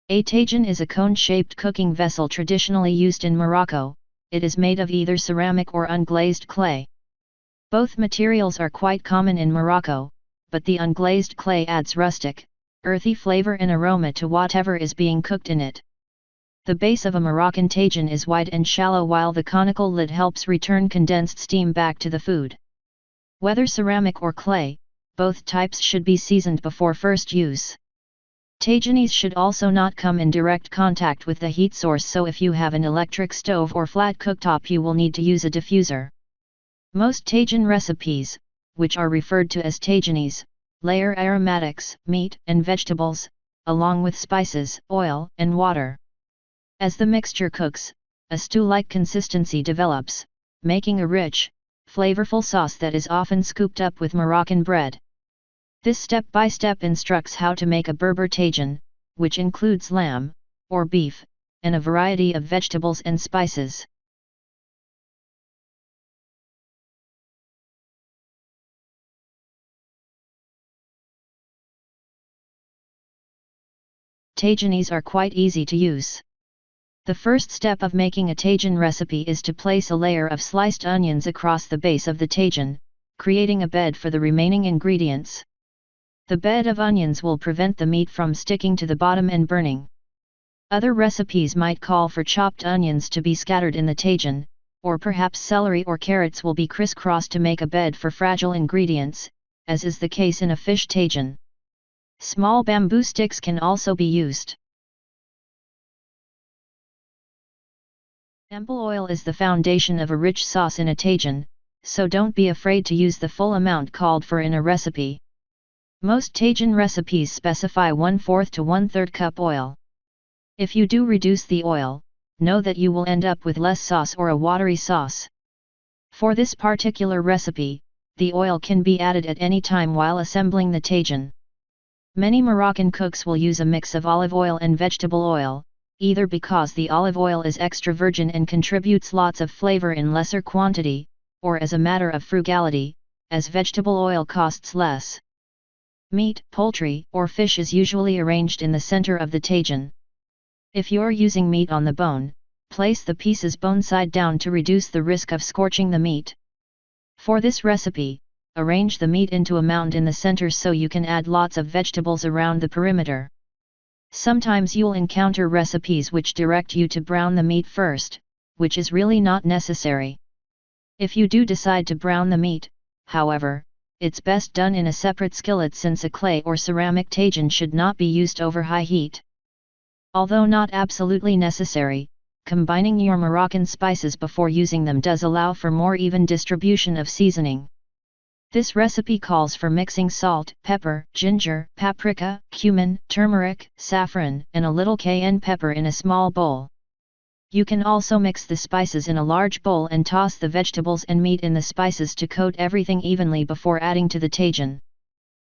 A tagine is a cone-shaped cooking vessel traditionally used in Morocco. It is made of either ceramic or unglazed clay. Both materials are quite common in Morocco, but the unglazed clay adds rustic, earthy flavor and aroma to whatever is being cooked in it. The base of a Moroccan tagine is wide and shallow while the conical lid helps return condensed steam back to the food. Whether ceramic or clay, both types should be seasoned before first use. Tagines should also not come in direct contact with the heat source, so if you have an electric stove or flat cooktop you will need to use a diffuser. Most tagine recipes, which are referred to as tagines, layer aromatics, meat and vegetables, along with spices, oil and water. As the mixture cooks, a stew-like consistency develops, making a rich, flavorful sauce that is often scooped up with Moroccan bread. This step-by-step instructs how to make a Berber tagine, which includes lamb, or beef, and a variety of vegetables and spices. Tagines are quite easy to use. The first step of making a tagine recipe is to place a layer of sliced onions across the base of the tagine, creating a bed for the remaining ingredients. The bed of onions will prevent the meat from sticking to the bottom and burning. Other recipes might call for chopped onions to be scattered in the tagine, or perhaps celery or carrots will be crisscrossed to make a bed for fragile ingredients, as is the case in a fish tagine. Small bamboo sticks can also be used. Ample oil is the foundation of a rich sauce in a tagine, so don't be afraid to use the full amount called for in a recipe. Most tagine recipes specify 1/4 to 1/3 cup oil. If you do reduce the oil, know that you will end up with less sauce or a watery sauce. For this particular recipe, the oil can be added at any time while assembling the tagine. Many Moroccan cooks will use a mix of olive oil and vegetable oil, either because the olive oil is extra virgin and contributes lots of flavor in lesser quantity, or as a matter of frugality, as vegetable oil costs less. Meat, poultry, or fish is usually arranged in the center of the tagine. If you're using meat on the bone, place the pieces bone side down to reduce the risk of scorching the meat. For this recipe, arrange the meat into a mound in the center so you can add lots of vegetables around the perimeter. Sometimes you'll encounter recipes which direct you to brown the meat first, which is really not necessary. If you do decide to brown the meat, however, it's best done in a separate skillet since a clay or ceramic tagine should not be used over high heat. Although not absolutely necessary, combining your Moroccan spices before using them does allow for more even distribution of seasoning. This recipe calls for mixing salt, pepper, ginger, paprika, cumin, turmeric, saffron, and a little cayenne pepper in a small bowl. You can also mix the spices in a large bowl and toss the vegetables and meat in the spices to coat everything evenly before adding to the tagine.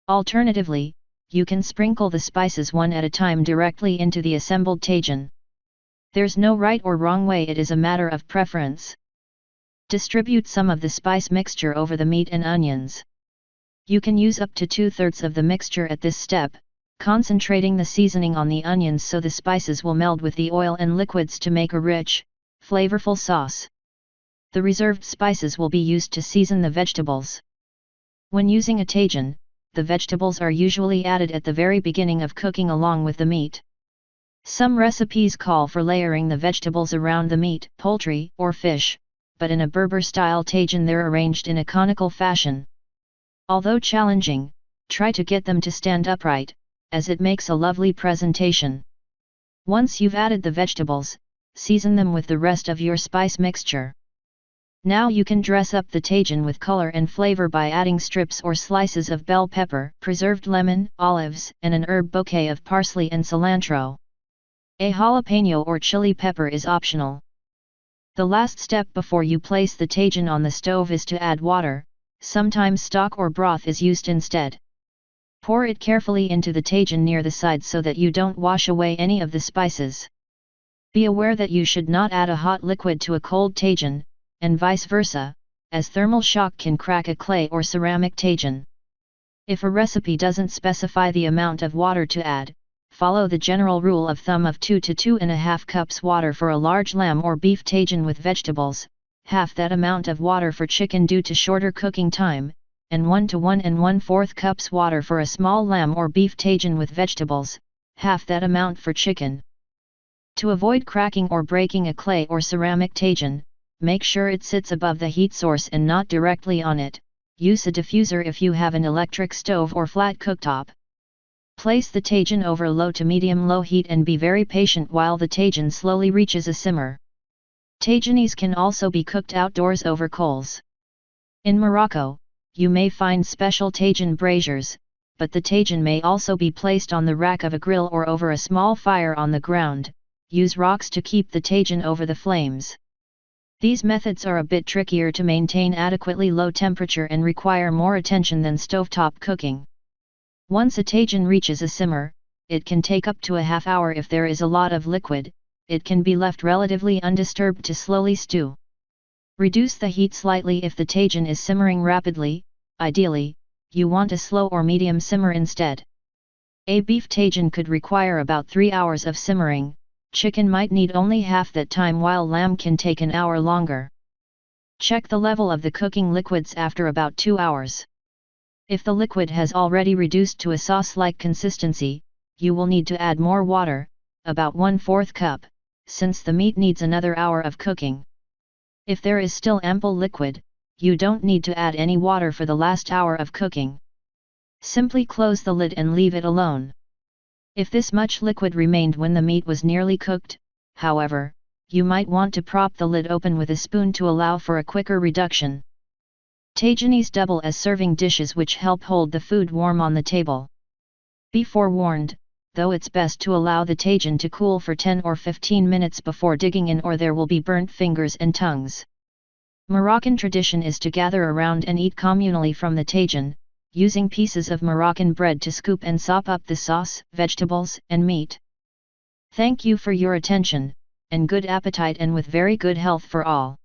Alternatively, you can sprinkle the spices one at a time directly into the assembled tagine. There's no right or wrong way, it is a matter of preference. Distribute some of the spice mixture over the meat and onions. You can use up to 2/3 of the mixture at this step, concentrating the seasoning on the onions so the spices will meld with the oil and liquids to make a rich, flavorful sauce. The reserved spices will be used to season the vegetables. When using a tagine, the vegetables are usually added at the very beginning of cooking along with the meat. Some recipes call for layering the vegetables around the meat, poultry, or fish, but in a Berber-style tagine they're arranged in a conical fashion. Although challenging, try to get them to stand upright, as it makes a lovely presentation. Once you've added the vegetables, season them with the rest of your spice mixture. Now you can dress up the tagine with color and flavor by adding strips or slices of bell pepper, preserved lemon, olives, and an herb bouquet of parsley and cilantro. A jalapeno or chili pepper is optional. The last step before you place the tagine on the stove is to add water, sometimes stock or broth is used instead. Pour it carefully into the tagine near the side so that you don't wash away any of the spices. Be aware that you should not add a hot liquid to a cold tagine, and vice versa, as thermal shock can crack a clay or ceramic tagine. If a recipe doesn't specify the amount of water to add, Follow the general rule of thumb of 2 to 2.5 cups water for a large lamb or beef tagine with vegetables, half that amount of water for chicken due to shorter cooking time, and 1 to 1¼ cups water for a small lamb or beef tagine with vegetables, half that amount for chicken. To avoid cracking or breaking a clay or ceramic tagine, make sure it sits above the heat source and not directly on it. Use a diffuser if you have an electric stove or flat cooktop. Place the tagine over low to medium-low heat and be very patient while the tagine slowly reaches a simmer. Tagines can also be cooked outdoors over coals. In Morocco, you may find special tagine braziers, but the tagine may also be placed on the rack of a grill or over a small fire on the ground. Use rocks to keep the tagine over the flames. These methods are a bit trickier to maintain adequately low temperature and require more attention than stovetop cooking. Once a tagine reaches a simmer, it can take up to a half hour if there is a lot of liquid. It can be left relatively undisturbed to slowly stew. Reduce the heat slightly if the tagine is simmering rapidly. Ideally, you want a slow or medium simmer instead. A beef tagine could require about 3 hours of simmering. Chicken might need only half that time while lamb can take an hour longer. Check the level of the cooking liquids after about 2 hours. If the liquid has already reduced to a sauce-like consistency, you will need to add more water, about 1/4 cup, since the meat needs another hour of cooking. If there is still ample liquid, you don't need to add any water for the last hour of cooking. Simply close the lid and leave it alone. If this much liquid remained when the meat was nearly cooked, however, you might want to prop the lid open with a spoon to allow for a quicker reduction. Tagines double as serving dishes which help hold the food warm on the table. Be forewarned, though it's best to allow the tagine to cool for 10 or 15 minutes before digging in or there will be burnt fingers and tongues. Moroccan tradition is to gather around and eat communally from the tagine, using pieces of Moroccan bread to scoop and sop up the sauce, vegetables, and meat. Thank you for your attention, and good appetite and with very good health for all.